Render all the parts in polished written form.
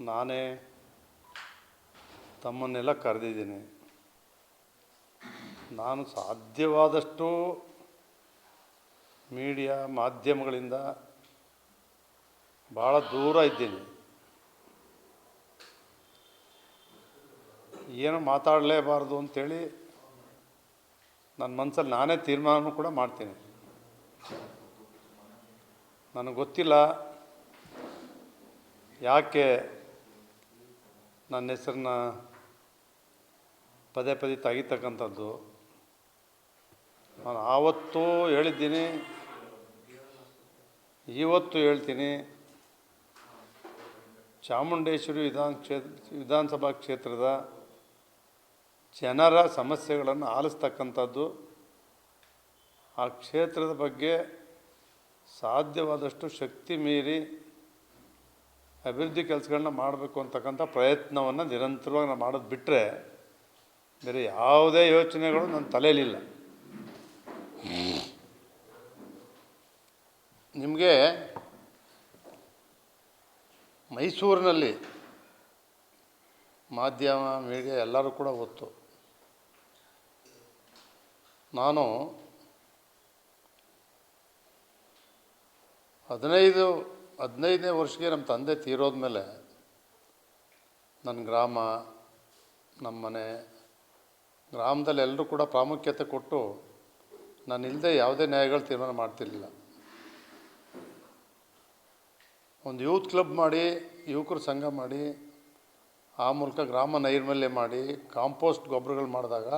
ನಾನೇ ತಮ್ಮನ್ನೆಲ್ಲ ಕರೆದಿದ್ದೀನಿ. ನಾನು ಸಾಧ್ಯವಾದಷ್ಟು ಮೀಡಿಯಾ ಮಾಧ್ಯಮಗಳಿಂದ ಭಾಳ ದೂರ ಇದ್ದೀನಿ. ಏನು ಮಾತಾಡಲೇಬಾರ್ದು ಅಂಥೇಳಿ ನನ್ನ ಮನಸ್ಸಲ್ಲಿ ನಾನೇ ತೀರ್ಮಾನ ಕೂಡ ಮಾಡ್ತೀನಿ. ನನಗೆ ಗೊತ್ತಿಲ್ಲ ಯಾಕೆ ನನ್ನ ಹೆಸರನ್ನ ಪದೇ ಪದೇ ತೆಗಿತಕ್ಕಂಥದ್ದು. ನಾನು ಆವತ್ತೂ ಹೇಳಿದ್ದೀನಿ, ಇವತ್ತು ಹೇಳ್ತೀನಿ. ಚಾಮುಂಡೇಶ್ವರಿ ವಿಧಾನಸಭಾ ಕ್ಷೇತ್ರದ ಜನರ ಸಮಸ್ಯೆಗಳನ್ನು ಆಲಿಸ್ತಕ್ಕಂಥದ್ದು, ಆ ಕ್ಷೇತ್ರದ ಬಗ್ಗೆ ಸಾಧ್ಯವಾದಷ್ಟು ಶಕ್ತಿ ಮೀರಿ ಅಭಿವೃದ್ಧಿ ಕೆಲಸಗಳನ್ನ ಮಾಡಬೇಕು ಅಂತಕ್ಕಂಥ ಪ್ರಯತ್ನವನ್ನು ನಿರಂತರವಾಗಿ ನಾನು ಮಾಡೋದು ಬಿಟ್ಟರೆ ಬೇರೆ ಯಾವುದೇ ಯೋಚನೆಗಳು ನನ್ನ ತಲೆಯಲ್ಲಿಲ್ಲ. ನಿಮಗೆ ಮೈಸೂರಿನಲ್ಲಿ ಮಾಧ್ಯಮ ಮೀಡಿಯಾ ಎಲ್ಲರೂ ಕೂಡ ಗೊತ್ತು. ನಾನು 15ನೇ ವರ್ಷಕ್ಕೆ ನಮ್ಮ ತಂದೆ ತೀರೋದ್ಮೇಲೆ ನನ್ನ ಗ್ರಾಮ, ನಮ್ಮ ಮನೆ, ಗ್ರಾಮದಲ್ಲಿ ಎಲ್ಲರೂ ಕೂಡ ಪ್ರಾಮುಖ್ಯತೆ ಕೊಟ್ಟು ನಾನು ಇಲ್ಲದೆ ಯಾವುದೇ ನ್ಯಾಯಗಳು ತೀರ್ಮಾನ ಮಾಡ್ತಿರಲಿಲ್ಲ. ಒಂದು ಯೂತ್ ಕ್ಲಬ್ ಮಾಡಿ, ಯುವಕರ ಸಂಘ ಮಾಡಿ, ಆ ಮೂಲಕ ಗ್ರಾಮ ನೈರ್ಮಲ್ಯ ಮಾಡಿ, ಕಾಂಪೋಸ್ಟ್ ಗೊಬ್ಬರಗಳು ಮಾಡಿದಾಗ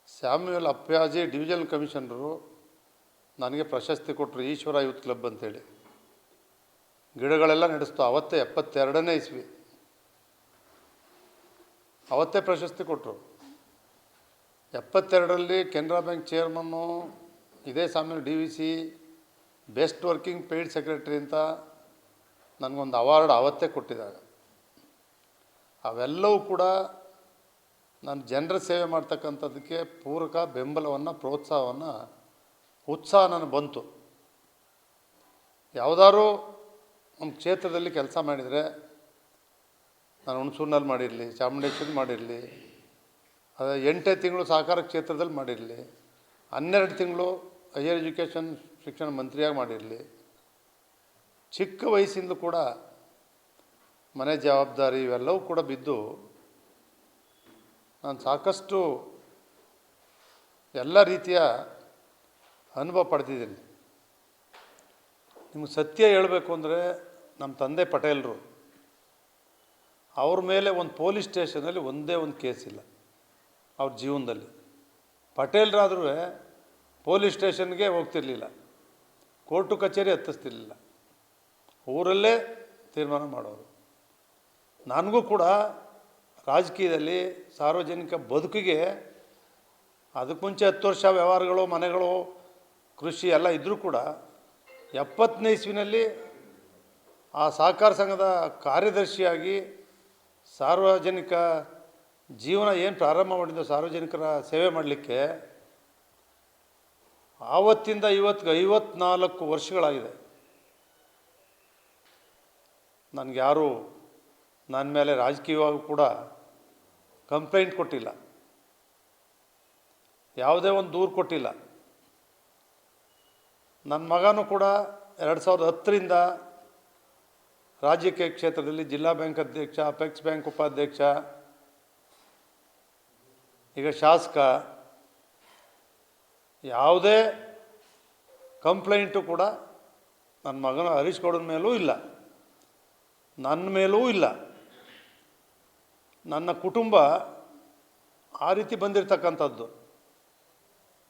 ಸ್ಯಾಮ್ಯುಯಲ್ ಅಪ್ಯಾಜಿ ಡಿವಿಷನಲ್ ಕಮಿಷನರು ನನಗೆ ಪ್ರಶಸ್ತಿ ಕೊಟ್ಟರು, ಈಶ್ವರ ಯೂತ್ ಕ್ಲಬ್ ಅಂತೇಳಿ. ಗಿಡಗಳೆಲ್ಲ ನಡೆಸ್ತು. ಅವತ್ತೇ 72ನೇ ಇಸ್ವಿ, ಅವತ್ತೇ ಪ್ರಶಸ್ತಿ ಕೊಟ್ಟರು. 72ರಲ್ಲಿ ಕೆನರಾ ಬ್ಯಾಂಕ್ ಚೇರ್ಮನ್ನು, ಇದೇ ಸಾಮ್ಯಲ್ DVC best working paid secretary ಅಂತ ನನಗೊಂದು ಅವಾರ್ಡ್ ಅವತ್ತೇ ಕೊಟ್ಟಿದ್ದಾಗ. ಅವೆಲ್ಲವೂ ಕೂಡ ನಾನು ಜನರ ಸೇವೆ ಮಾಡ್ತಕ್ಕಂಥದ್ದಕ್ಕೆ ಪೂರಕ ಬೆಂಬಲವನ್ನು, ಪ್ರೋತ್ಸಾಹವನ್ನು, ಉತ್ಸಾಹ ನನಗೆ ಬಂತು. ಯಾವುದಾದ್ರೂ ಒಂದು ಕ್ಷೇತ್ರದಲ್ಲಿ ಕೆಲಸ ಮಾಡಿದರೆ, ನಾನು ಹುಣಸೂರಿನಲ್ಲಿ ಮಾಡಿರಲಿ, ಚಾಮುಂಡೇಶ್ವರಿ ಮಾಡಿರಲಿ, ಅದು 8 ತಿಂಗಳು ಸಹಕಾರ ಕ್ಷೇತ್ರದಲ್ಲಿ ಮಾಡಿರಲಿ, 12 ತಿಂಗಳು ಹೈಯರ್ ಎಜುಕೇಷನ್ ಶಿಕ್ಷಣ ಮಂತ್ರಿಯಾಗಿ ಮಾಡಿರಲಿ, ಚಿಕ್ಕ ವಯಸ್ಸಿಂದ ಕೂಡ ಮನೆ ಜವಾಬ್ದಾರಿ ಇವೆಲ್ಲವೂ ಕೂಡ ಬಿದ್ದು ನಾನು ಸಾಕಷ್ಟು ಎಲ್ಲ ರೀತಿಯ ಅನುಭವ ಪಡೆದಿದ್ದೀನಿ. ನಿಮಗೆ ಸತ್ಯ ಹೇಳಬೇಕು ಅಂದರೆ, ನಮ್ಮ ತಂದೆ ಪಟೇಲರು, ಅವ್ರ ಮೇಲೆ ಒಂದು ಪೊಲೀಸ್ ಸ್ಟೇಷನಲ್ಲಿ ಒಂದೇ ಒಂದು ಕೇಸ್ ಇಲ್ಲ ಅವ್ರ ಜೀವನದಲ್ಲಿ. ಪಟೇಲರಾದ್ರೂ ಪೊಲೀಸ್ ಸ್ಟೇಷನ್ಗೆ ಹೋಗ್ತಿರ್ಲಿಲ್ಲ, ಕೋರ್ಟು ಕಚೇರಿ ಹತ್ತಿಸ್ತಿರ್ಲಿಲ್ಲ, ಊರಲ್ಲೇ ತೀರ್ಮಾನ ಮಾಡೋರು. ನನಗೂ ಕೂಡ ರಾಜಕೀಯದಲ್ಲಿ ಸಾರ್ವಜನಿಕ ಬದುಕಿಗೆ ಅದಕ್ಕೆ ಮುಂಚೆ 10 ವರ್ಷ ವ್ಯವಹಾರಗಳು, ಮನೆಗಳು, ಕೃಷಿ ಎಲ್ಲ ಇದ್ದರೂ ಕೂಡ 70ನೇ ಇಸ್ವಿನಲ್ಲಿ ಆ ಸಹಕಾರ ಸಂಘದ ಕಾರ್ಯದರ್ಶಿಯಾಗಿ ಸಾರ್ವಜನಿಕ ಜೀವನ ಏನು ಪ್ರಾರಂಭ ಮಾಡಿದ್ದು, ಸಾರ್ವಜನಿಕರ ಸೇವೆ ಮಾಡಲಿಕ್ಕೆ, ಆವತ್ತಿಂದ ಇವತ್ತಿಗೆ 54 ವರ್ಷಗಳಾಗಿದೆ. ನನಗ್ಯಾರೂ ನನ್ನ ಮೇಲೆ ರಾಜಕೀಯವಾಗೂ ಕೂಡ ಕಂಪ್ಲೇಂಟ್ ಕೊಟ್ಟಿಲ್ಲ, ಯಾವುದೇ ಒಂದು ದೂರು ಕೊಟ್ಟಿಲ್ಲ. ನನ್ನ ಮಗನೂ ಕೂಡ 2010ರಿಂದ ರಾಜಕೀಯ ಕ್ಷೇತ್ರದಲ್ಲಿ ಜಿಲ್ಲಾ ಬ್ಯಾಂಕ್ ಅಧ್ಯಕ್ಷ, ಅಪೆಕ್ಸ್ ಬ್ಯಾಂಕ್ ಉಪಾಧ್ಯಕ್ಷ, ಈಗ ಶಾಸಕ. ಯಾವುದೇ ಕಂಪ್ಲೇಂಟು ಕೂಡ ನನ್ನ ಮಗನ ಹರೀಶ್ ಗೌಡನ ಮೇಲೂ ಇಲ್ಲ, ನನ್ನ ಮೇಲೂ ಇಲ್ಲ. ನನ್ನ ಕುಟುಂಬ ಆ ರೀತಿ ಬಂದಿರತಕ್ಕಂಥದ್ದು.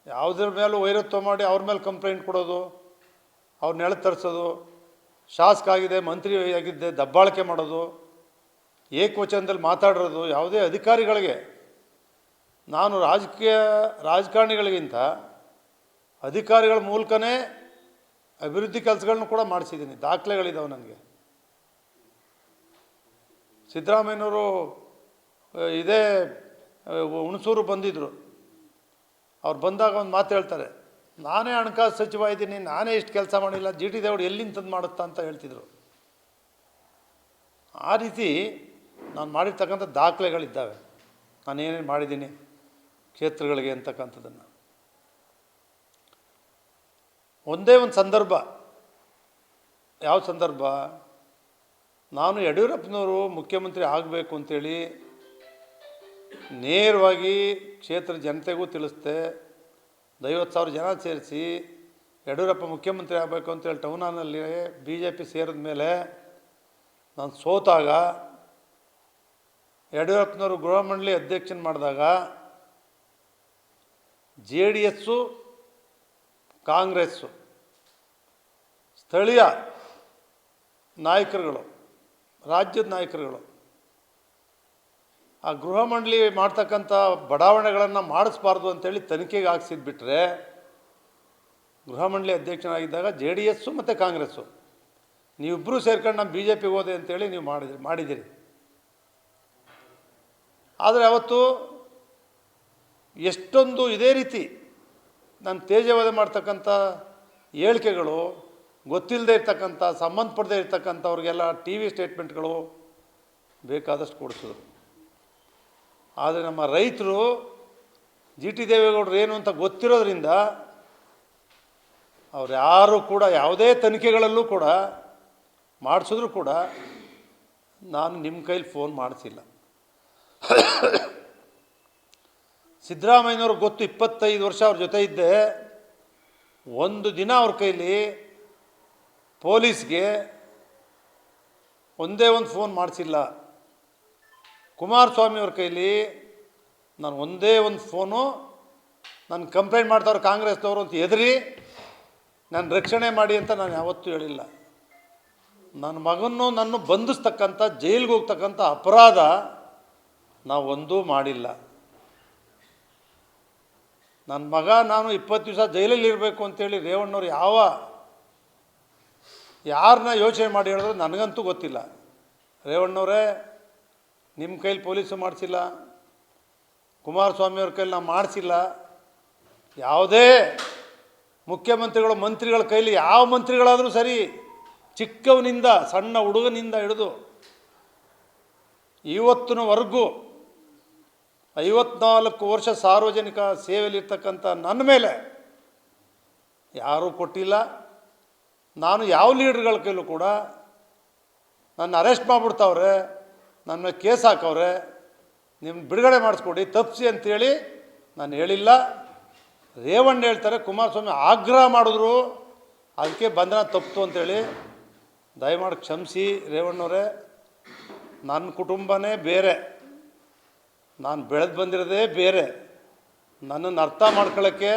ಯಾವುದ್ರ ಮೇಲೂ ವೈರತ್ವ ಮಾಡಿ ಅವ್ರ ಮೇಲೆ ಕಂಪ್ಲೇಂಟ್ ಕೊಡೋದು, ಅವ್ರನ್ನ ಎಳೆದು ತರಿಸೋದು, ಶಾಸಕ ಆಗಿದೆ, ಮಂತ್ರಿ ಆಗಿದ್ದೆ ದಬ್ಬಾಳಿಕೆ ಮಾಡೋದು, ಏಕವಚನದಲ್ಲಿ ಮಾತಾಡಿರೋದು, ಯಾವುದೇ ಅಧಿಕಾರಿಗಳಿಗೆ, ನಾನು ರಾಜಕಾರಣಿಗಳಿಗಿಂತ ಅಧಿಕಾರಿಗಳ ಮೂಲಕನೇ ಅಭಿವೃದ್ಧಿ ಕೆಲಸಗಳನ್ನ ಕೂಡ ಮಾಡಿಸಿದ್ದೀನಿ. ದಾಖಲೆಗಳಿದ್ದಾವೆ ನನಗೆ. ಸಿದ್ದರಾಮಯ್ಯನವರು ಇದೇ ಹುಣಸೂರು ಬಂದಿದ್ದರು. ಅವ್ರು ಬಂದಾಗ ಒಂದು ಮಾತು ಹೇಳ್ತಾರೆ, ನಾನೇ ಹಣಕಾಸು ಸಚಿವ ಇದ್ದೀನಿ, ನಾನೇ ಇಷ್ಟು ಕೆಲಸ ಮಾಡಿಲ್ಲ, GT ದೇವ್ರು ಎಲ್ಲಿಂದ ತಂದು ಮಾಡುತ್ತಾ ಅಂತ ಹೇಳ್ತಿದ್ರು. ಆ ರೀತಿ ನಾನು ಮಾಡಿರ್ತಕ್ಕಂಥ ದಾಖಲೆಗಳಿದ್ದಾವೆ, ನಾನೇನೇನು ಮಾಡಿದ್ದೀನಿ ಕ್ಷೇತ್ರಗಳಿಗೆ ಅಂತಕ್ಕಂಥದ್ದನ್ನು. ಒಂದೇ ಒಂದು ಸಂದರ್ಭ, ಯಾವ ಸಂದರ್ಭ, ನಾನು ಯಡಿಯೂರಪ್ಪನವರು ಮುಖ್ಯಮಂತ್ರಿ ಆಗಬೇಕು ಅಂತೇಳಿ ನೇರವಾಗಿ ಕ್ಷೇತ್ರ ಜನತೆಗೂ ತಿಳಿಸ್ದೆ. 50,000 ಜನ ಸೇರಿಸಿ ಯಡಿಯೂರಪ್ಪ ಮುಖ್ಯಮಂತ್ರಿ ಆಗಬೇಕು ಅಂತೇಳಿ ಟೌನ್ ಹಾಲ್ನಲ್ಲಿ BJP ಸೇರಿದ ಮೇಲೆ ನಾನು ಸೋತಾಗ ಯಡಿಯೂರಪ್ಪನವರು ಗೃಹ ಮಂಡಳಿ ಅಧ್ಯಕ್ಷನ ಮಾಡಿದಾಗ JDS ಕಾಂಗ್ರೆಸ್ಸು ಸ್ಥಳೀಯ ನಾಯಕರುಗಳು, ರಾಜ್ಯದ ನಾಯಕರುಗಳು ಆ ಗೃಹ ಮಂಡಳಿ ಮಾಡ್ತಕ್ಕಂಥ ಬಡಾವಣೆಗಳನ್ನು ಮಾಡಿಸ್ಬಾರ್ದು ಅಂತೇಳಿ ತನಿಖೆಗೆ ಹಾಕ್ಸಿದ್ಬಿಟ್ರೆ, ಗೃಹ ಮಂಡಳಿ ಅಧ್ಯಕ್ಷನಾಗಿದ್ದಾಗ JDS ಮತ್ತು ಕಾಂಗ್ರೆಸ್ಸು ನೀವಿಬ್ಬರೂ ಸೇರ್ಕೊಂಡು ನಮ್ಮ BJPಗೆ ಹೋದೆ ಅಂತೇಳಿ ನೀವು ಮಾಡಿದ್ದೀರಿ. ಆದರೆ ಅವತ್ತು ಎಷ್ಟೊಂದು ಇದೇ ರೀತಿ ನಾನು ತೇಜೋವಧೆ ಮಾಡ್ತಕ್ಕಂಥ ಹೇಳಿಕೆಗಳು, ಗೊತ್ತಿಲ್ಲದೆ ಇರ್ತಕ್ಕಂಥ, ಸಂಬಂಧಪಡದೇ ಇರ್ತಕ್ಕಂಥವ್ರಿಗೆಲ್ಲ TV ಸ್ಟೇಟ್ಮೆಂಟ್ಗಳು ಬೇಕಾದಷ್ಟು ಕೊಡಿಸಿದ್ರು. ಆದರೆ ನಮ್ಮ ರೈತರು GT ದೇವೇಗೌಡರು ಏನು ಅಂತ ಗೊತ್ತಿರೋದ್ರಿಂದ ಅವ್ರು ಯಾರು ಕೂಡ ಯಾವುದೇ ತನಿಖೆಗಳಲ್ಲೂ ಕೂಡ ಮಾಡಿಸಿದ್ರು ಕೂಡ ನಾನು ನಿಮ್ಮ ಕೈಲಿ ಫೋನ್ ಮಾಡಿಸಿಲ್ಲ. ಸಿದ್ದರಾಮಯ್ಯನವ್ರಿಗೆ ಗೊತ್ತು, 25 ವರ್ಷ ಅವ್ರ ಜೊತೆ ಇದ್ದೆ. ಒಂದು ದಿನ ಅವ್ರ ಕೈಲಿ ಪೊಲೀಸ್ಗೆ ಒಂದೇ ಒಂದು ಫೋನ್ ಮಾಡಿಸಿಲ್ಲ. ಕುಮಾರಸ್ವಾಮಿ ಅವ್ರ ಕೈಲಿ ನಾನು ಒಂದೇ ಒಂದು ಫೋನು, ನಾನು ಕಂಪ್ಲೇಂಟ್ ಮಾಡ್ತಾವ್ರು ಕಾಂಗ್ರೆಸ್ದವರು ಅಂತ ಹೆದರಿ ನಾನು ರಕ್ಷಣೆ ಮಾಡಿ ಅಂತ ನಾನು ಯಾವತ್ತೂ ಹೇಳಿಲ್ಲ. ನನ್ನ ಮಗನ್ನು ನನ್ನ ಬಂಧಿಸ್ತಕ್ಕಂಥ, ಜೈಲಿಗೆ ಹೋಗ್ತಕ್ಕಂಥ ಅಪರಾಧ ನಾವು ಒಂದೂ ಮಾಡಿಲ್ಲ. ನನ್ನ ಮಗ ನಾನು 20 ದಿವಸ ಜೈಲಲ್ಲಿ ಇರಬೇಕು ಅಂತೇಳಿ ರೇವಣ್ಣವ್ರು ಯಾರನ್ನ ಯೋಚನೆ ಮಾಡಿ ಹೇಳಿದ್ರು ನನಗಂತೂ ಗೊತ್ತಿಲ್ಲ. ರೇವಣ್ಣವರೇ, ನಿಮ್ಮ ಕೈಲಿ ಪೊಲೀಸು ಮಾಡಿಸಿಲ್ಲ, ಕುಮಾರಸ್ವಾಮಿಯವ್ರ ಕೈಲಿ ನಾವು ಮಾಡಿಸಿಲ್ಲ. ಯಾವುದೇ ಮುಖ್ಯಮಂತ್ರಿಗಳು, ಮಂತ್ರಿಗಳ ಕೈಲಿ, ಯಾವ ಮಂತ್ರಿಗಳಾದರೂ ಸರಿ, ಚಿಕ್ಕವನಿಂದ ಸಣ್ಣ ಹುಡುಗನಿಂದ ಹಿಡಿದು ಇವತ್ತಿನವರೆಗೂ 54 ವರ್ಷ ಸಾರ್ವಜನಿಕ ಸೇವೆಯಲ್ಲಿರ್ತಕ್ಕಂಥ ನನ್ನ ಮೇಲೆ ಯಾರೂ ಕೊಟ್ಟಿಲ್ಲ. ನಾನು ಯಾವ ಲೀಡರ್ಗಳ ಕೈಲೂ ಕೂಡ ನನ್ನ ಅರೆಸ್ಟ್ ಮಾಡಿಬಿಡ್ತಾವ್ರೆ, ನನ್ನ ಮೇಲೆ ಕೇಸ್ ಹಾಕವ್ರೆ, ನಿಮ್ಮ ಬಿಡುಗಡೆ ಮಾಡಿಸ್ಕೊಡಿ, ತಪ್ಪಿಸಿ ಅಂತೇಳಿ ನಾನು ಹೇಳಿಲ್ಲ. ರೇವಣ್ಣ ಹೇಳ್ತಾರೆ ಕುಮಾರಸ್ವಾಮಿ ಆಗ್ರಹ ಮಾಡಿದ್ರು ಅದಕ್ಕೆ ಬಂಧನ ತಪ್ಪಿತು ಅಂತೇಳಿ. ದಯಮಾಡಿ ಕ್ಷಮಿಸಿ ರೇವಣ್ಣವರೇ, ನನ್ನ ಕುಟುಂಬನೇ ಬೇರೆ, ನಾನು ಬೆಳೆದು ಬಂದಿರೋದೇ ಬೇರೆ. ನನ್ನನ್ನು ಅರ್ಥ ಮಾಡ್ಕೊಳ್ಳೋಕ್ಕೆ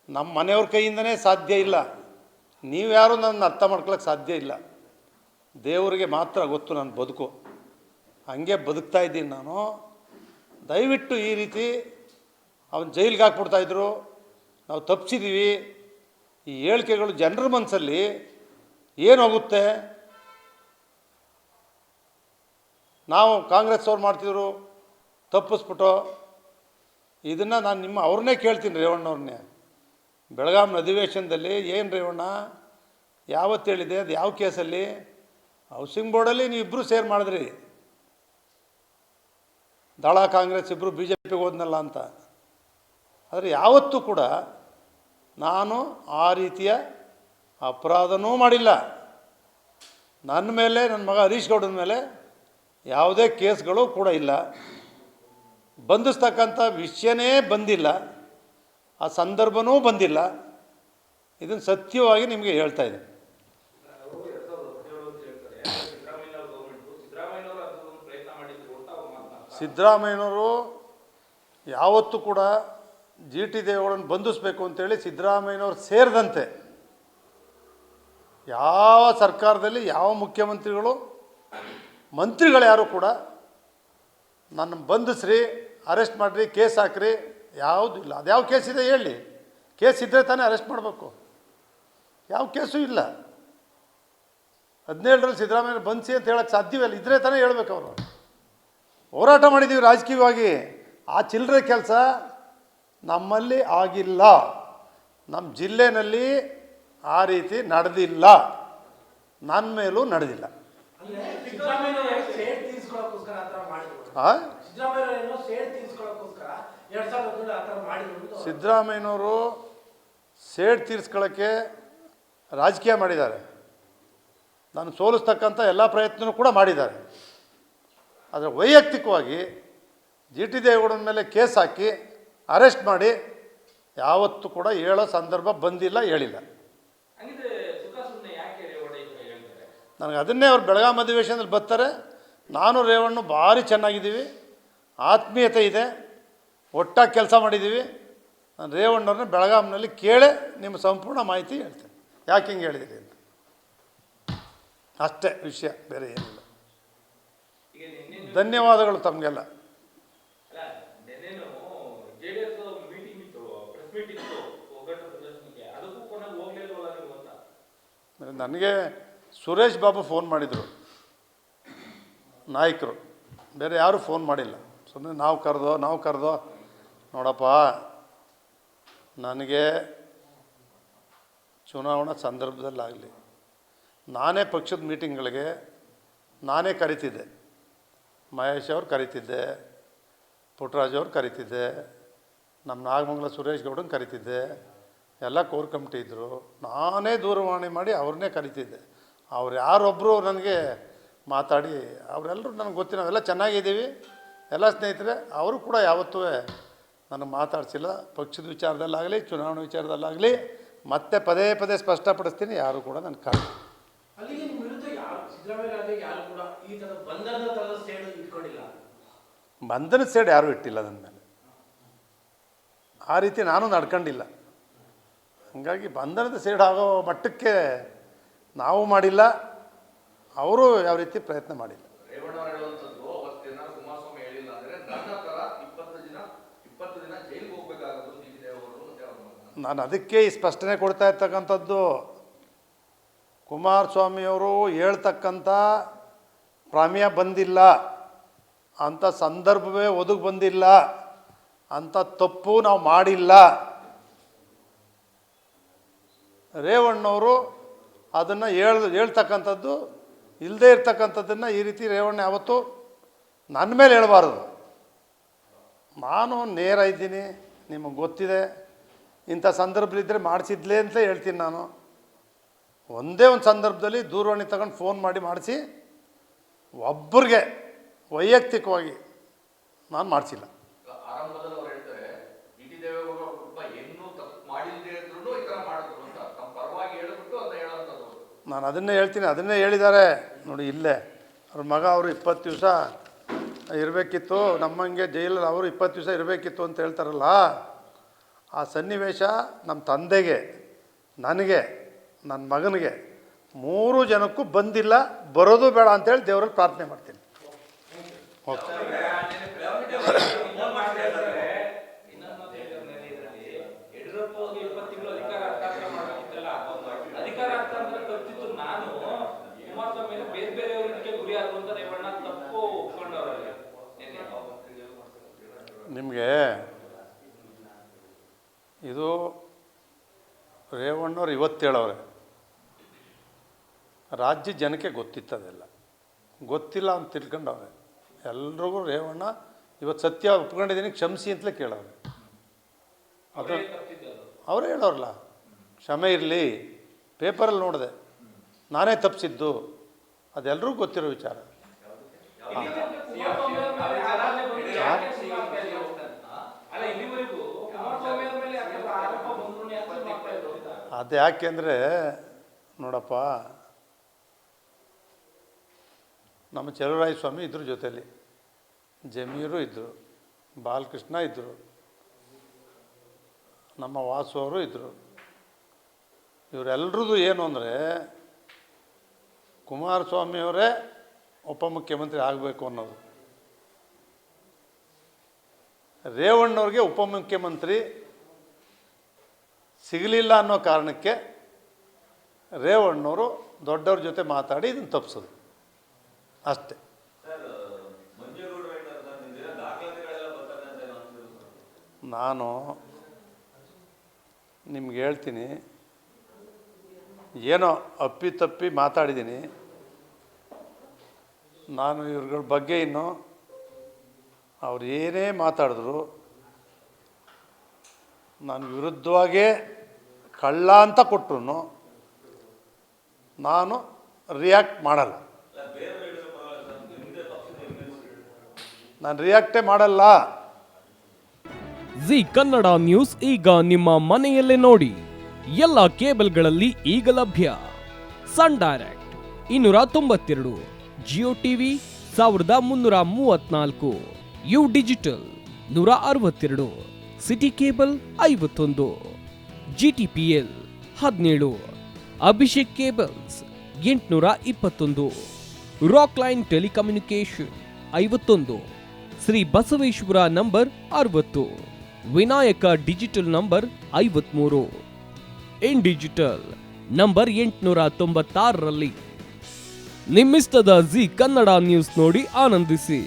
ನಮ್ಮ ಮನೆಯವ್ರ ಕೈಯಿಂದನೇ ಸಾಧ್ಯ ಇಲ್ಲ. ನೀವ್ಯಾರೂ ನನ್ನ ಅರ್ಥ ಮಾಡ್ಕೊಳ್ಳೋಕ್ಕೆ ಸಾಧ್ಯ ಇಲ್ಲ. ದೇವರಿಗೆ ಮಾತ್ರ ಗೊತ್ತು ನನ್ನ ಬದುಕು, ಹಂಗೆ ಬದುಕ್ತಾ ಇದ್ದೀನಿ ನಾನು. ದಯವಿಟ್ಟು ಈ ರೀತಿ ಅವನು ಜೈಲಿಗೆ ಹಾಕ್ಬಿಡ್ತಾಯಿದ್ರು, ನಾವು ತಪ್ಪಿಸಿದ್ದೀವಿ, ಈ ಹೇಳಿಕೆಗಳು ಜನರ ಮನಸ್ಸಲ್ಲಿ ಏನು ಹೋಗುತ್ತೆ? ನಾವು ಕಾಂಗ್ರೆಸ್ ಅವ್ರು ಮಾಡ್ತಿದ್ರು ತಪ್ಪಿಸ್ಬಿಟ್ಟು, ಇದನ್ನು ನಾನು ಅವ್ರನ್ನೇ ಕೇಳ್ತೀನಿ, ರೇವಣ್ಣವ್ರನ್ನೇ. ಬೆಳಗಾಂ ಅಧಿವೇಶನದಲ್ಲಿ ಏನು ರೇವಣ್ಣ ಯಾವತ್ತು ಹೇಳಿದೆ, ಅದು ಯಾವ ಕೇಸಲ್ಲಿ? ಹೌಸಿಂಗ್ ಬೋರ್ಡಲ್ಲಿ ನೀವಿಬ್ಬರು ಸೇರ್ ಮಾಡಿದ್ರಿ, ದಳ ಕಾಂಗ್ರೆಸ್ ಇಬ್ಬರು BJPಗೆ ಹೋದ್ನಲ್ಲ ಅಂತ. ಆದರೆ ಯಾವತ್ತೂ ಕೂಡ ನಾನು ಆ ರೀತಿಯ ಅಪರಾಧನೂ ಮಾಡಿಲ್ಲ. ನನ್ನ ಮೇಲೆ, ನನ್ನ ಮಗ ಹರೀಶ್ ಗೌಡನ ಮೇಲೆ ಯಾವುದೇ ಕೇಸ್ಗಳು ಕೂಡ ಇಲ್ಲ. ಬಂಧಿಸ್ತಕ್ಕಂಥ ವಿಷಯನೇ ಬಂದಿಲ್ಲ, ಆ ಸಂದರ್ಭವೂ ಬಂದಿಲ್ಲ. ಇದನ್ನು ಸತ್ಯವಾಗಿ ನಿಮಗೆ ಹೇಳ್ತಾ ಇದ್ದೀನಿ. ಸಿದ್ದರಾಮಯ್ಯನವರು ಯಾವತ್ತೂ ಕೂಡ GT ದೇವೇಗೌಡರನ್ನು ಬಂಧಿಸಬೇಕು ಅಂತೇಳಿ ಸಿದ್ದರಾಮಯ್ಯನವ್ರು ಸೇರಿದಂತೆ ಯಾವ ಸರ್ಕಾರದಲ್ಲಿ ಯಾವ ಮುಖ್ಯಮಂತ್ರಿಗಳು, ಮಂತ್ರಿಗಳು ಯಾರು ಕೂಡ ನನ್ನ ಬಂಧಿಸ್ರಿ, ಅರೆಸ್ಟ್ ಮಾಡಿರಿ, ಕೇಸ್ ಹಾಕ್ರಿ, ಯಾವುದೂ ಇಲ್ಲ. ಅದು ಯಾವ ಕೇಸ್ ಇದೆ ಹೇಳಿ? ಕೇಸ್ ಇದ್ದರೆ ತಾನೇ ಅರೆಸ್ಟ್ ಮಾಡಬೇಕು. ಯಾವ ಕೇಸು ಇಲ್ಲ. 17ರಲ್ಲಿ ಸಿದ್ದರಾಮಯ್ಯ ಬಂಧಿಸಿ ಅಂತ ಹೇಳೋಕ್ಕೆ ಸಾಧ್ಯವಲ್ಲ, ಇದ್ದರೆ ತಾನೇ ಹೇಳ್ಬೇಕು. ಅವರು ಹೋರಾಟ ಮಾಡಿದ್ದೀವಿ ರಾಜಕೀಯವಾಗಿ. ಆ ಚಿಲ್ಲರೆ ಕೆಲಸ ನಮ್ಮಲ್ಲಿ ಆಗಿಲ್ಲ, ನಮ್ಮ ಜಿಲ್ಲೆಯಲ್ಲಿ ಆ ರೀತಿ ನಡೆದಿಲ್ಲ, ನನ್ನ ಮೇಲೂ ನಡೆದಿಲ್ಲ. ಸಿದ್ದರಾಮಯ್ಯನವರು ಸೇಡ್ ತೀರಿಸ್ಕೊಳ್ಳೋಕ್ಕೆ ರಾಜಕೀಯ ಮಾಡಿದ್ದಾರೆ. ನಾನು ಸೋಲಿಸ್ತಕ್ಕಂಥ ಎಲ್ಲ ಪ್ರಯತ್ನವೂ ಕೂಡ ಮಾಡಿದ್ದಾರೆ. ಆದರೆ ವೈಯಕ್ತಿಕವಾಗಿ ಜಿ ಟಿ ದೇವೇಗೌಡನ ಮೇಲೆ ಕೇಸ್ ಹಾಕಿ ಅರೆಸ್ಟ್ ಮಾಡಿ ಯಾವತ್ತೂ ಕೂಡ ಹೇಳೋ ಸಂದರ್ಭ ಬಂದಿಲ್ಲ, ಹೇಳಿಲ್ಲ. ನನಗೆ ಅದನ್ನೇ ಅವ್ರು ಬೆಳಗಾವಿ ಅಧಿವೇಶನದಲ್ಲಿ ಬರ್ತಾರೆ. ನಾನು ರೇವಣ್ಣ ಭಾರಿ ಚೆನ್ನಾಗಿದ್ದೀವಿ, ಆತ್ಮೀಯತೆ ಇದೆ, ಒಟ್ಟಾಗಿ ಕೆಲಸ ಮಾಡಿದ್ದೀವಿ. ನಾನು ರೇವಣ್ಣವ್ರನ್ನ ಬೆಳಗಾವಿನಲ್ಲಿ ಕೇಳೇ ನಿಮ್ಮ ಸಂಪೂರ್ಣ ಮಾಹಿತಿ ಹೇಳ್ತೇನೆ, ಯಾಕೆ ಹಿಂಗೆ ಹೇಳಿದ್ದೀರಿ ಅಂತ. ಅಷ್ಟೇ ವಿಷಯ, ಬೇರೆ ಏನಿಲ್ಲ. ಧನ್ಯವಾದಗಳು ತಮಗೆಲ್ಲ. ನನಗೆ ಸುರೇಶ್ ಬಾಬು ಫೋನ್ ಮಾಡಿದರು, ನಾಯಕರು, ಬೇರೆ ಯಾರೂ ಫೋನ್ ಮಾಡಿಲ್ಲ. ಸುಮ್ಮನೆ ನಾವು ಕರೆದೋ ನೋಡಪ್ಪ, ನನಗೆ ಚುನಾವಣಾ ಸಂದರ್ಭದಲ್ಲಾಗಲಿ ನಾನೇ ಪಕ್ಷದ ಮೀಟಿಂಗ್ಗಳಿಗೆ ನಾನೇ ಕರಿತಿದ್ದೆ. ಮಹೇಶ್ ಅವ್ರು ಕರಿತಿದ್ದೆ, ಪುಟ್ಟರಾಜ್ ಅವ್ರು ಕರಿತಿದ್ದೆ, ನಮ್ಮ ನಾಗಮಂಗಲ ಸುರೇಶ್ ಗೌಡನ ಕರಿತಿದ್ದೆ, ಎಲ್ಲ ಕೋರ್ ಕಮಿಟಿ ಇದ್ದರು. ನಾನೇ ದೂರವಾಣಿ ಮಾಡಿ ಅವ್ರನ್ನೇ ಕರಿತಿದ್ದೆ. ಅವ್ರು ಯಾರೊಬ್ಬರು ನನಗೆ ಮಾತಾಡಿ, ಅವರೆಲ್ಲರೂ ನನಗೆ ಗೊತ್ತಿಲ್ಲ, ನಾವೆಲ್ಲ ಚೆನ್ನಾಗಿದ್ದೀವಿ, ಎಲ್ಲ ಸ್ನೇಹಿತರೆ. ಅವರು ಕೂಡ ಯಾವತ್ತೂ ನನಗೆ ಮಾತಾಡ್ಸಿಲ್ಲ. ಪಕ್ಷದ ವಿಚಾರದಲ್ಲಾಗಲಿ ಚುನಾವಣೆ ವಿಚಾರದಲ್ಲಾಗಲಿ ಮತ್ತೆ ಪದೇ ಪದೇ ಸ್ಪಷ್ಟಪಡಿಸ್ತೀನಿ, ಯಾರು ಕೂಡ ನನ್ನ ಕಾರಣ. ಬಂಧನದ ಸೇಡ್ ಯಾರೂ ಇಟ್ಟಿಲ್ಲ ನನ್ನ ಮೇಲೆ, ಆ ರೀತಿ ನಾನು ನಡ್ಕೊಂಡಿಲ್ಲ. ಹಾಗಾಗಿ ಬಂಧನದ ಸೇಡ್ ಆಗೋ ಮಟ್ಟಕ್ಕೆ ನಾವು ಮಾಡಿಲ್ಲ, ಅವರು ಯಾವ ರೀತಿ ಪ್ರಯತ್ನ ಮಾಡಿಲ್ಲ. ನಾನು ಅದಕ್ಕೆ ಈ ಸ್ಪಷ್ಟನೆ ಕೊಡ್ತಾ ಇರ್ತಕ್ಕಂಥದ್ದು. ಕುಮಾರಸ್ವಾಮಿಯವರು ಹೇಳ್ತಕ್ಕಂಥ ಪ್ರಮೇಯ ಬಂದಿಲ್ಲ, ಅಂಥ ಸಂದರ್ಭವೇ ಒದಗಿ ಬಂದಿಲ್ಲ, ಅಂಥ ತಪ್ಪು ನಾವು ಮಾಡಿಲ್ಲ. ರೇವಣ್ಣವರು ಅದನ್ನು ಹೇಳ್ತಕ್ಕಂಥದ್ದು ಇಲ್ಲದೇ ಇರ್ತಕ್ಕಂಥದ್ದನ್ನು ಈ ರೀತಿ ರೇವಣ್ಣ ಯಾವತ್ತೂ ನನ್ನ ಮೇಲೆ ಹೇಳಬಾರ್ದು. ನಾನು ನೇರ ಇದ್ದೀನಿ, ನಿಮಗೆ ಗೊತ್ತಿದೆ. ಇಂಥ ಸಂದರ್ಭದಲ್ಲಿದ್ದರೆ ಮಾಡಿಸಿದ್ಲೇ ಅಂತ ಹೇಳ್ತೀನಿ. ನಾನು ಒಂದೇ ಒಂದು ಸಂದರ್ಭದಲ್ಲಿ ದೂರವಾಣಿ ತಗೊಂಡು ಫೋನ್ ಮಾಡಿ ಮಾಡಿಸಿ, ಒಬ್ಬರಿಗೆ ವೈಯಕ್ತಿಕವಾಗಿ ನಾನು ಮಾಡಿಸಿಲ್ಲ. ನಾನು ಅದನ್ನೇ ಹೇಳ್ತೀನಿ, ಅದನ್ನೇ ಹೇಳಿದ್ದಾರೆ ನೋಡಿ. ಇಲ್ಲೇ ಅವ್ರ ಮಗ ಅವರು 20 ದಿವಸ ಇರಬೇಕಿತ್ತು, ನಮ್ಮಂಗೆ ಜೈಲಲ್ಲಿ ಅವರು 20 ದಿವಸ ಇರಬೇಕಿತ್ತು ಅಂತ ಹೇಳ್ತಾರಲ್ಲ, ಆ ಸನ್ನಿವೇಶ ನಮ್ಮ ತಂದೆಗೆ, ನನಗೆ, ನನ್ನ ಮಗನಿಗೆ 3 ಜನಕ್ಕೂ ಬಂದಿಲ್ಲ, ಬರೋದು ಬೇಡ ಅಂತೇಳಿ ದೇವರಲ್ಲಿ ಪ್ರಾರ್ಥನೆ ಮಾಡ್ತೀನಿ. ಓಕೆ. ನಿಮಗೆ ಇದು ರೇವಣ್ಣವ್ರು ಇವತ್ತು ಹೇಳವ್ರೆ, ರಾಜ್ಯ ಜನಕ್ಕೆ ಗೊತ್ತಿತ್ತದೆಲ್ಲ, ಗೊತ್ತಿಲ್ಲ ಅಂತ ತಿಳ್ಕೊಂಡವ್ರೆ. ಎಲ್ರಿಗೂ ರೇವಣ್ಣ ಇವತ್ತು ಸತ್ಯ ಒಪ್ಕೊಂಡಿದ್ದೀನಿ, ಕ್ಷಮಿಸಿ ಅಂತಲೇ ಕೇಳವ್ರೆ. ಅದು ಅವರೇ ಹೇಳೋರಲ್ಲ, ಕ್ಷಮೆ ಇರಲಿ, ಪೇಪರಲ್ಲಿ ನೋಡಿದೆ, ನಾನೇ ತಪ್ಪಿಸಿದ್ದು, ಅದೆಲ್ಲರಿಗೂ ಗೊತ್ತಿರೋ ವಿಚಾರ. ಅದು ಯಾಕೆಂದರೆ ನೋಡಪ್ಪ, ನಮ್ಮ ಚಲುವರಾಯ ಸ್ವಾಮಿ ಇದ್ರ ಜೊತೆಯಲ್ಲಿ, ಜಮೀರು ಇದ್ದರು, ಬಾಲಕೃಷ್ಣ ಇದ್ದರು, ನಮ್ಮ ವಾಸು ಅವರು ಇದ್ದರು. ಇವರೆಲ್ಲರದು ಏನು ಅಂದರೆ ಕುಮಾರಸ್ವಾಮಿಯವರೇ ಉಪಮುಖ್ಯಮಂತ್ರಿ ಆಗಬೇಕು ಅನ್ನೋದು. ರೇವಣ್ಣವ್ರಿಗೆ ಉಪಮುಖ್ಯಮಂತ್ರಿ ಸಿಗಲಿಲ್ಲ ಅನ್ನೋ ಕಾರಣಕ್ಕೆ ರೇವಣ್ಣವರು ದೊಡ್ಡವ್ರ ಜೊತೆ ಮಾತಾಡಿ ಇದನ್ನು ತಪ್ಪಿಸೋದು ಅಷ್ಟೇ. ನಾನು ನಿಮ್ಗೆ ಹೇಳ್ತೀನಿ, ಏನೋ ಅಪ್ಪಿತಪ್ಪಿ ಮಾತಾಡಿದ್ದೀನಿ, ನಾನು ಇವ್ರಗಳ ಬಗ್ಗೆ ಇನ್ನು ಅವ್ರು ಏನೇ ಮಾತಾಡಿದ್ರು ನಾನು ವಿರುದ್ಧವಾಗೇ ಕಳ್ಳ ಅಂತ ಕೊಟ್ಟರು ನಾನು ರಿಯಾಕ್ಟ್ ಮಾಡಲ್ಲ. ನಾನು ರಿಯಾಕ್ಟೇ ಮಾಡಲ್ಲ. ಜಿ ಕನ್ನಡ ನ್ಯೂಸ್ ಈಗ ನಿಮ್ಮ ಮನೆಯಲ್ಲೇ ನೋಡಿ. ಎಲ್ಲ ಕೇಬಲ್ಗಳಲ್ಲಿ ಈಗ ಲಭ್ಯ. Sun Direct 292, Jio TV 1334, U Digital 162, City cable 51, GTPL 17, Abhishek cables 821, Rock Line telecommunication 51, Shri Basaveshwara number 60, Vinayaka digital number 53, In digital number 896ರಲ್ಲಿ. ನಿಮ್ಮಿಸ್ತದ ಜಿ ಕನ್ನಡ ನ್ಯೂಸ್ ನೋಡಿ ಆನಂದಿಸಿ.